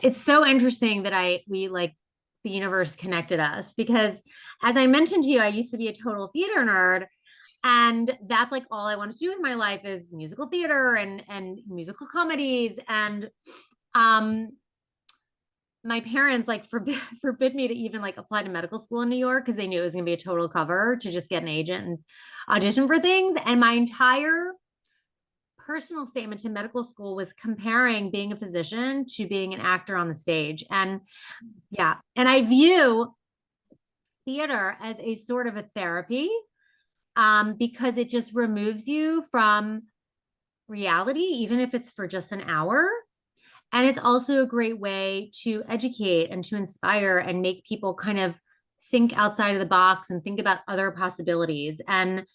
it's so interesting that we like the universe connected us because as I mentioned to you, I used to be a total theater nerd. And that's like all I wanted to do with my life is musical theater and musical comedies. And um my parents like forbid me to even like apply to medical school in New York because they knew it was gonna be a total cover to just get an agent and audition for things. And my entire personal statement to medical school was comparing being a physician to being an actor on the stage. And yeah, and I view theater as a sort of a therapy because it just removes you from reality, even if it's for just an hour. And it's also a great way to educate and to inspire and make people kind of think outside of the box and think about other possibilities. And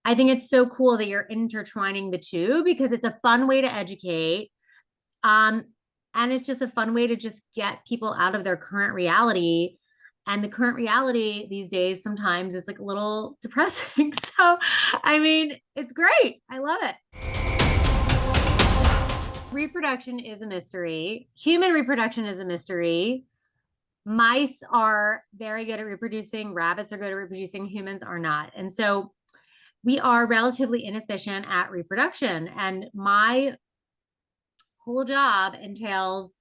I think it's so cool that you're intertwining the two because it's a fun way to educate. Um, and it's just a fun way to just get people out of their current reality. And the current reality these days sometimes is like a little depressing. So, I mean, it's great. I love it. Reproduction is a mystery. Human reproduction is a mystery. Mice are very good at reproducing, rabbits are good at reproducing, humans are not. And so we are relatively inefficient at reproduction. And my whole job entails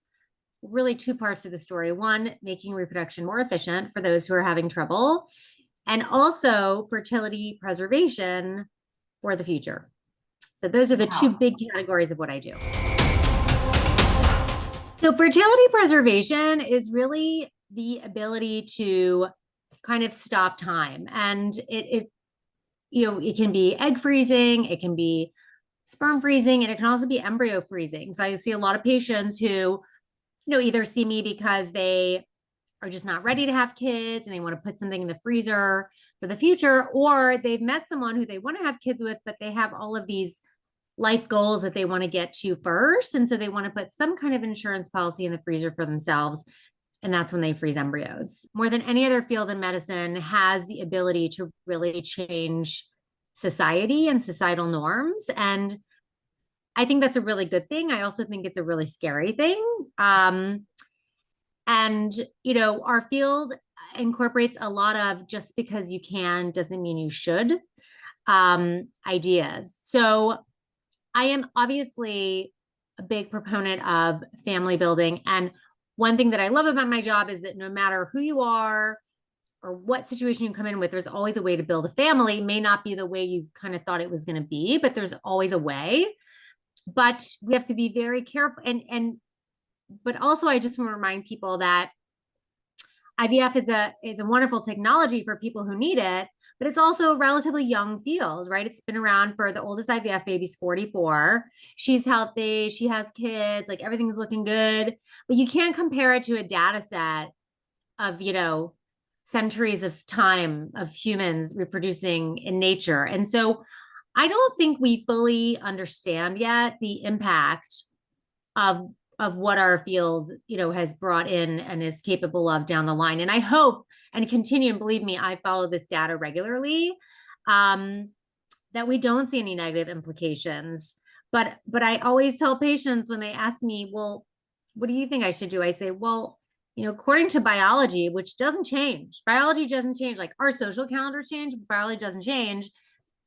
really two parts to the story. One, making reproduction more efficient for those who are having trouble, and also fertility preservation for the future. So those are the two big categories of what I do. So fertility preservation is really the ability to kind of stop time. And it can be egg freezing, it can be sperm freezing, and it can also be embryo freezing. So I see a lot of patients who, either see me because they are just not ready to have kids and they want to put something in the freezer for the future, or they've met someone who they want to have kids with, but they have all of these life goals that they want to get to first. And so they want to put some kind of insurance policy in the freezer for themselves. And that's when they freeze embryos. More than any other field in medicine has the ability to really change society and societal norms. And I think that's a really good thing. I also think it's a really scary thing. And, our field incorporates a lot of just because you can doesn't mean you should ideas. So I am obviously a big proponent of family building. And one thing that I love about my job is that no matter who you are or what situation you come in with, there's always a way to build a family. It may not be the way you kind of thought it was going to be, but there's always a way. But we have to be very careful. But also I just want to remind people that IVF is a wonderful technology for people who need it, but it's also a relatively young field, right? It's been around for the oldest IVF baby's 44. She's healthy, she has kids, like everything's looking good, but you can't compare it to a data set of, centuries of time of humans reproducing in nature. And so I don't think we fully understand yet the impact of what our field, has brought in and is capable of down the line. And I hope and continue, and believe me, I follow this data regularly, that we don't see any negative implications. But I always tell patients when they ask me, well, what do you think I should do? I say, well, according to biology, which doesn't change, biology doesn't change, like our social calendars change, but biology doesn't change.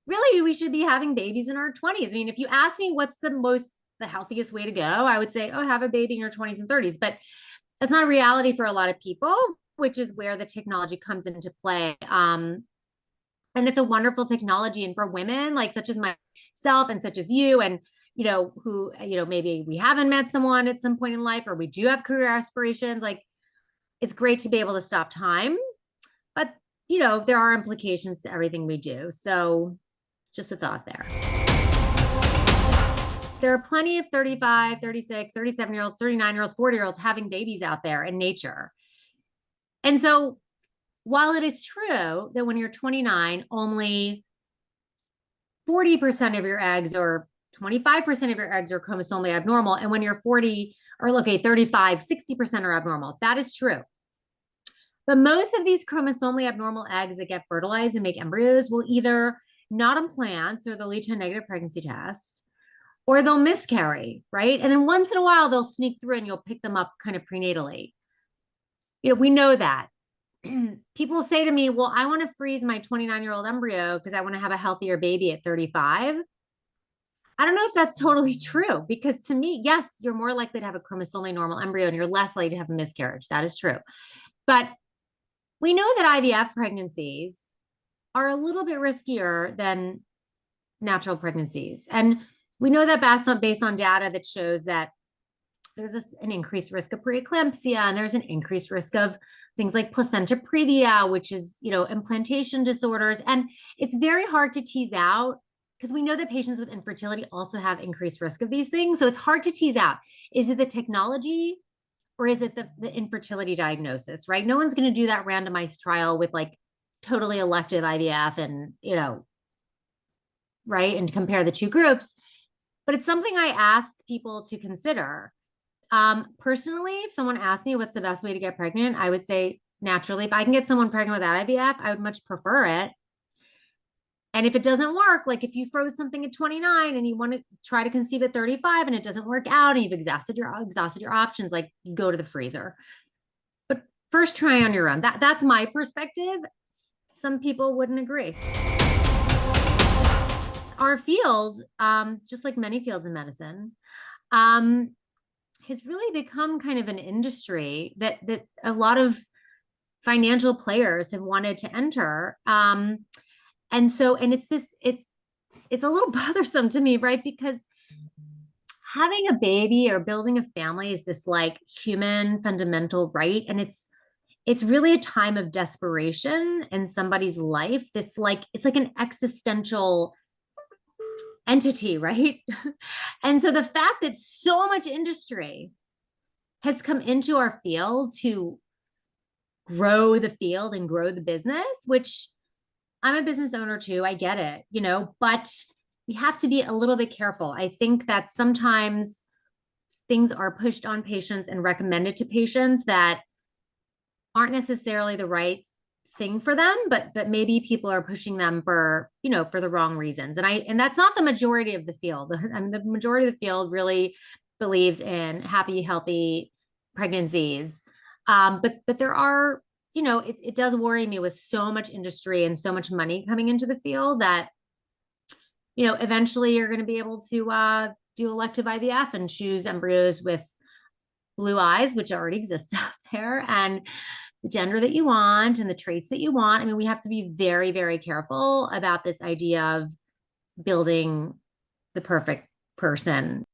Really, we should be having babies in our 20s. I mean, if you ask me what's the healthiest way to go, I would say, oh, have a baby in your 20s and 30s. But that's not a reality for a lot of people, which is where the technology comes into play. And it's a wonderful technology. And for women, like such as myself and such as you, and who, maybe we haven't met someone at some point in life, or we do have career aspirations, like it's great to be able to stop time. But, there are implications to everything we do. So just a thought there. There are plenty of 35, 36, 37-year-olds, 39-year-olds, 40-year-olds having babies out there in nature. And so while it is true that when you're 29, only 40% of your eggs or 25% of your eggs are chromosomally abnormal, and when you're 40 or 35, 60% are abnormal, that is true. But most of these chromosomally abnormal eggs that get fertilized and make embryos will either not implant, so they'll lead to a negative pregnancy test, or they'll miscarry, right? And then once in a while, they'll sneak through and you'll pick them up kind of prenatally. We know that. People say to me, well, I want to freeze my 29-year-old embryo because I want to have a healthier baby at 35. I don't know if that's totally true because to me, yes, you're more likely to have a chromosomally normal embryo and you're less likely to have a miscarriage. That is true. But we know that IVF pregnancies are a little bit riskier than natural pregnancies. And we know that based on data that shows that there's an increased risk of preeclampsia and there's an increased risk of things like placenta previa, which is, implantation disorders. And it's very hard to tease out because we know that patients with infertility also have increased risk of these things. So it's hard to tease out. Is it the technology or is it the infertility diagnosis, right? No one's going to do that randomized trial with like totally elective IVF and, right, and compare the two groups. But it's something I ask people to consider. Personally, if someone asked me what's the best way to get pregnant, I would say naturally. If I can get someone pregnant without IVF, I would much prefer it. And if it doesn't work, like if you froze something at 29 and you want to try to conceive at 35 and it doesn't work out and you've exhausted your options, like you go to the freezer. But first try on your own. That's my perspective. Some people wouldn't agree. Our field, just like many fields in medicine, has really become kind of an industry that a lot of financial players have wanted to enter. And it's a little bothersome to me, right? Because having a baby or building a family is this like human fundamental right. And it's really a time of desperation in somebody's life. It's like an existential entity, right? And so the fact that so much industry has come into our field to grow the field and grow the business, which I'm a business owner too, I get it, but we have to be a little bit careful. I think that sometimes things are pushed on patients and recommended to patients that aren't necessarily the right thing for them, but maybe people are pushing them for the wrong reasons. And that's not the majority of the field. I mean, the majority of the field really believes in happy, healthy pregnancies. But there are, it does worry me with so much industry and so much money coming into the field that, eventually you're going to be able to do elective IVF and choose embryos with blue eyes, which already exists out there, and the gender that you want and the traits that you want. I mean, we have to be very, very careful about this idea of building the perfect person.